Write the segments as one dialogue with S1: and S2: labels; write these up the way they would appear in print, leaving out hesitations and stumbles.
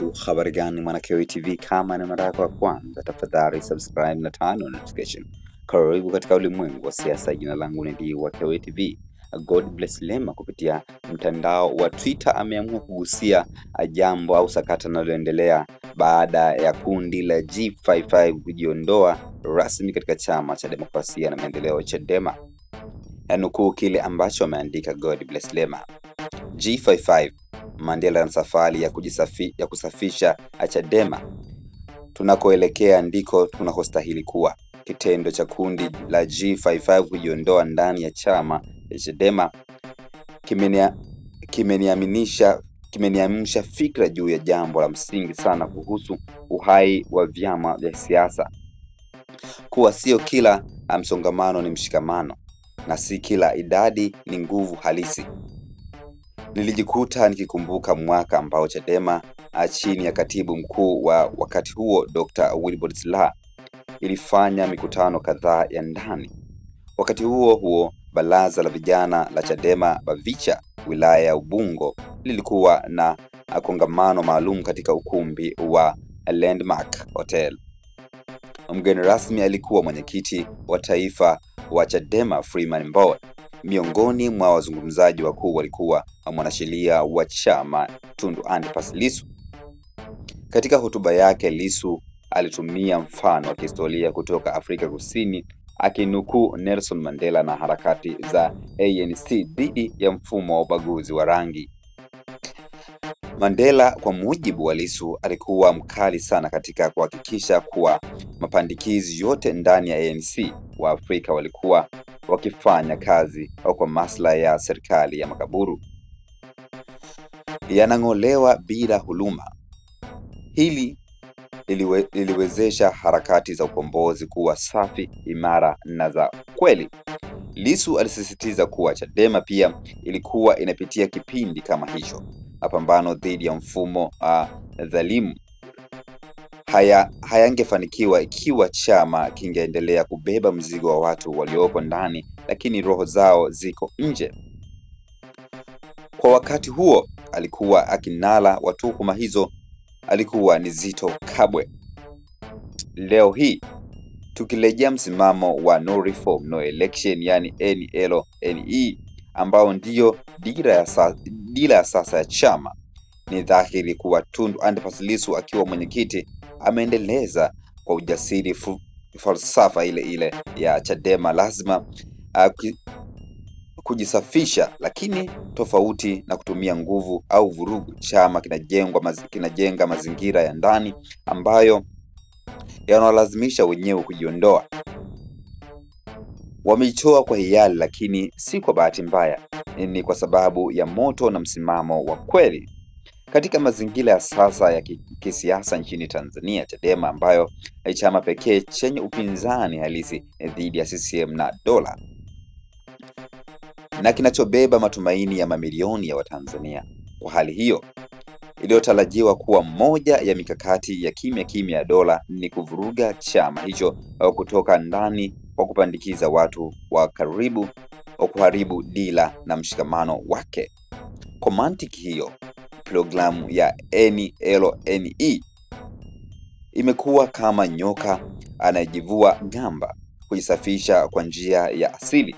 S1: Habari gani mwana KOE TV, kama ni mara yako ya kwanza tafadhali subscribe na turn on notification. Karibu katika ulimwengu wa siasa. Jina langu ni D wa KOE TV. God bless Lema kupitia mtandao wa Twitter ameamua kugusia jambo au sakata linaloendelea baada ya kundi la G55 kujiondoa rasmi katika chama cha demokrasia na maendeleo Chadema. Nukuu kile ambacho ameandika God bless Lema: G55 Mandela na safari ya kusafisha Chadema. Tunakoelekea ndiko tunakostahili kuwa. Kitendo cha kundi la G55 kujiondoa ndani ya chama cha Chadema kimeniamsha fikra juu ya jambo la msingi sana kuhusu uhai wa vyama vya siasa, kuwa sio kila msongamano ni mshikamano na si kila idadi ni nguvu halisi. Nilijikuta nikikumbuka mwaka ambao Chadema chini ya katibu mkuu wa wakati huo Dr. Wilbrod Slaa ilifanya mikutano kadhaa ya ndani. Wakati huo baraza la vijana la Chadema Bavicha wilaya ya Ubungo lilikuwa na kongamano maalum katika ukumbi wa Landmark Hotel. Mgeni rasmi alikuwa mwenyekiti wa taifa wa Chadema Freeman Mbowe. Miongoni mwa wazungumzaji wakuu walikuwa mwanasheria wa chama Tundu Antipas Lissu. Katika hotuba yake, Lissu alitumia mfano wa kihistoria kutoka Afrika Kusini, akinukuu Nelson Mandela na harakati za ANC dhidi ya mfumo wa ubaguzi wa rangi. Mandela, kwa mujibu wa Lissu, alikuwa mkali sana katika kuhakikisha kuwa mapandikizi yote ndani ya ANC wa Afrika walikuwa wakifanya kazi au kwa maslahi ya serikali ya makaburu, yanang'olewa bila huluma. Hili liliwezesha harakati za ukombozi kuwa safi, imara na za kweli. Lissu alisisitiza kuwa Chadema pia ilikuwa inapitia kipindi kama hicho. Mapambano dhidi ya mfumo dhalimu hayangefanikiwa ikiwa chama kingeendelea kubeba mzigo wa watu walioko ndani lakini roho zao ziko nje. Kwa wakati huo alikuwa akinala wa tuhuma hizo alikuwa ni Zitto Kabwe. Leo hii tukirejea msimamo wa no reform no election, yani NLNE, ambao ndiyo dira ya sasa ya chama, ni dhahiri kuwa Tundu Antipas Lissu akiwa mwenyekiti ameendeleza kwa ujasiri falsafa ile ya Chadema lazima kujisafisha, lakini tofauti na kutumia nguvu au vurugu, chama kinajenga mazingira ya ndani ambayo yanalazimisha wenyewe kujiondoa. Wameitoa kwa hiari, lakini si kwa bahati mbaya. Ni kwa sababu ya moto na msimamo wa kweli. Katika mazingira ya sasa ya kisiasa nchini Tanzania, Chadema ambayo ni chama pekee chenye upinzani halisi dhidi ya CCM na dola, na kinachobeba matumaini ya mamilioni ya Watanzania. Kwa hali hiyo, iliyotarajiwa kuwa moja ya mikakati ya kimya ya dola ni kuvuruga chama hicho au kutoka ndani kwa kupandikiza watu wa karibu au kuharibu dira na mshikamano wake. Kwa mantiki hiyo, programu ya NLNE imekuwa kama nyoka anayejivua gamba, kujisafisha kwa njia ya asili.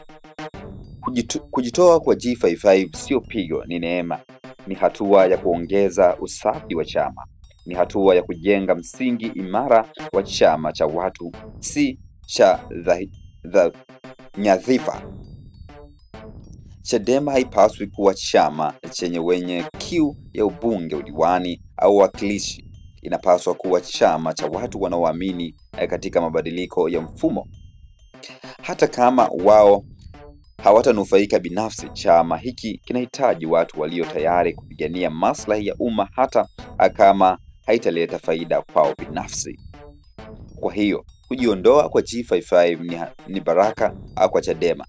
S1: Kujitoa kwa G55 sio pigo, ni neema. Ni hatua ya kuongeza usafi wa chama. Ni hatua ya kujenga msingi imara wa chama cha watu, si cha nyadhifa. Chadema haipaswi kuwa chama chenye wenye kiu ya ubunge, udiwani au wakilishi. Inapaswa kuwa chama cha watu wanaoamini katika mabadiliko ya mfumo. Hata kama wao hawatanufaika binafsi, chama hiki kinahitaji watu walio tayari kupigania maslahi ya umma hata kama haitaleta faida kwao binafsi. Kwa hiyo, kujiondoa kwa G55 ni baraka kwa Chadema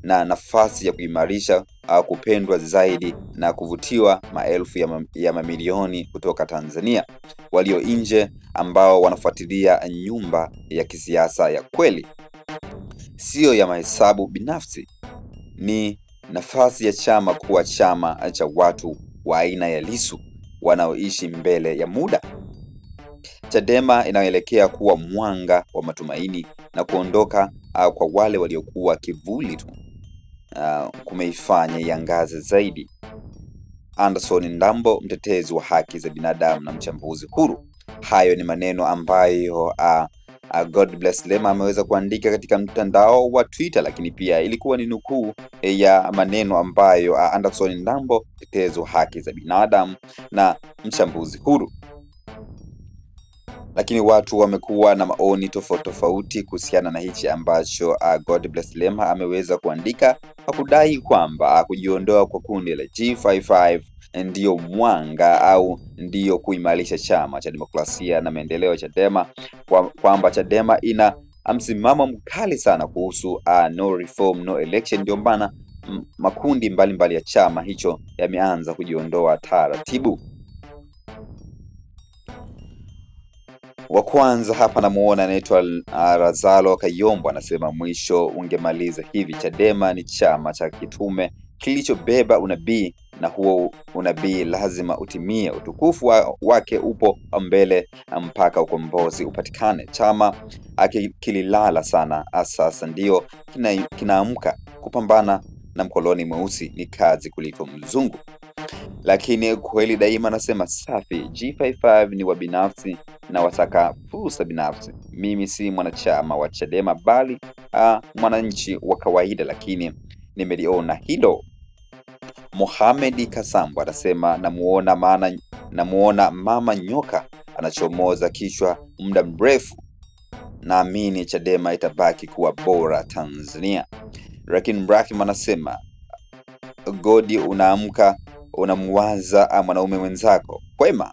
S1: na nafasi ya kuimarisha kupendwa zaidi na kuvutiwa maelfu ya mamilioni kutoka Tanzania walio nje, ambao wanafuatilia nyumba ya kisiasa ya kweli, sio ya mahesabu binafsi. Ni nafasi ya chama kuwa chama cha watu wa aina ya Lissu, wanaoishi mbele ya muda. Chadema inaelekea kuwa mwanga wa matumaini na kuondoka kwa wale waliokuwa kivuli tu kumeifanya iangaze zaidi. Anderson Ndambo, mtetezi wa haki za binadamu na mchambuzi huru. Hayo ni maneno ambayo God Bless Lema ameweza kuandika katika mtandao wa Twitter, lakini pia ilikuwa ni nukuu ya maneno ambayo Anderson Ndambo, mtetezi wa haki za binadamu na mchambuzi huru. Lakini watu wamekuwa na maoni tofauti kuhusiana na hichi ambacho God Bless Lema ameweza kuandika, kudai kwamba kujiondoa kwa kundi la G55 ndiyo mwanga au ndiyo kuimarisha chama cha demokrasia na maendeleo Chadema, kwamba Chadema ina msimamo mkali sana kuhusu no reform no election. Ndio maana makundi mbalimbali ya chama hicho yameanza kujiondoa taratibu. Wa kwanza hapa namuona anaitwa Razalo Kayombo, anasema mwisho ungemaliza hivi: Chadema ni chama cha kitume kilichobeba unabii, na huo unabii lazima utimie. Utukufu wake upo mbele mpaka ukombozi upatikane. Chama kililala sana, sasa ndio kinaamka. Kupambana na mkoloni mweusi ni kazi kuliko mzungu. Lakini kweli daima anasema safi, G55 ni wabinafsi na wataka fursa binafsi. Mimi si mwanachama wa Chadema bali mwananchi wa kawaida, lakini nimeliona hilo. Mohamed Kasambo anasema namuona mama nyoka anachomoza kichwa muda mrefu. Naamini Chadema itabaki kuwa bora Tanzania. Rakin Brahim anasema Godi, unaamka unamuwaza mwanaume mwenzako kwema.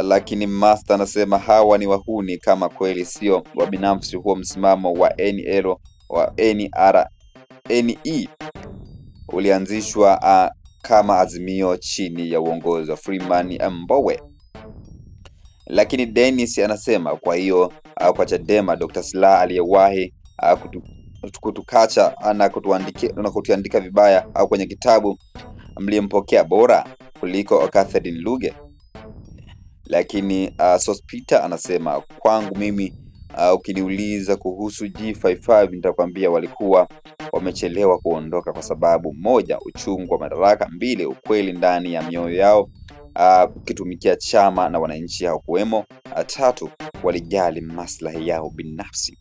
S1: Lakini Master anasema hawa ni wahuni kama kweli sio wa binafsi. Huo msimamo wa NRNE ulianzishwa kama azimio chini ya uongozi wa Freeman Mbowe. Lakini Dennis anasema kwa hiyo kwa Chadema Dr. Slaa aliyewahi kutukacha na kutuandika vibaya au kwenye kitabu mlimpokea bora kuliko Catherine Luge. Lakini Sospita anasema kwangu mimi ukiniuliza kuhusu G55 nitakwambia walikuwa wamechelewa kuondoka kwa sababu moja, uchungu wa madaraka; mbili, ukweli ndani ya mioyo yao kukitumikia chama na wananchi hao kuwemo; tatu, walijali maslahi yao binafsi.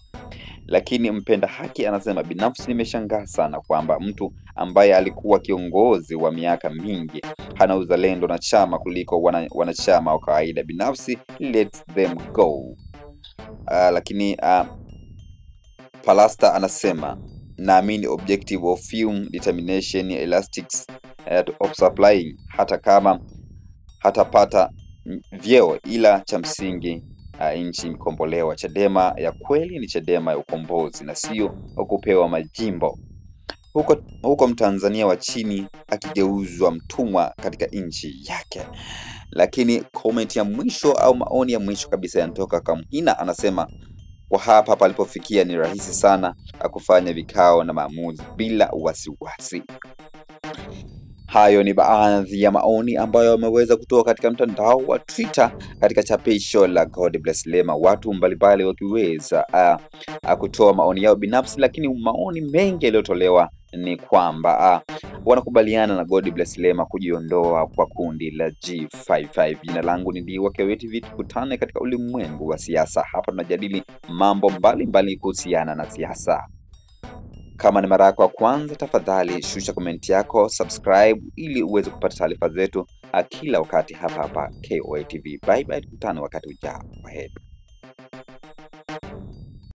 S1: Lakini mpenda haki anasema binafsi nimeshangaa sana kwamba mtu ambaye alikuwa kiongozi wa miaka mingi hana uzalendo na chama kuliko wanachama wa kawaida. Binafsi let them go. Lakini Palasta anasema naamini objective of film determination elastics of supplying, hata kama hatapata vyeo, ila cha msingi nchi mkombolewa. Chadema ya kweli ni Chadema ya ukombozi na sio kupewa majimbo. Huko Mtanzania wa chini akigeuzwa mtumwa katika nchi yake. Lakini comment ya mwisho au maoni ya mwisho kabisa yanatoka Kamhina, anasema kwa hapa palipofikia ni rahisi sana kufanya vikao na maamuzi bila wasiwasi. Hayo ni baadhi ya maoni ambayo wameweza kutoa katika mtandao wa Twitter katika chapisho la God Bless Lema, watu mbalimbali wakiweza kutoa maoni yao binafsi. Lakini maoni mengi yaliyotolewa ni kwamba wanakubaliana na God Bless Lema kujiondoa kwa kundi la G55. Jina langu ni Ndiwa Kewe TV, tukutane katika ulimwengu wa siasa. Hapa tunajadili mambo mbalimbali kuhusiana na siasa. Kama ni mara yako ya kwanza, tafadhali shusha komenti yako, subscribe ili uweze kupata taarifa zetu kila wakati hapa KOA TV. Bye bye, tukutane wakati ujao. Ahead.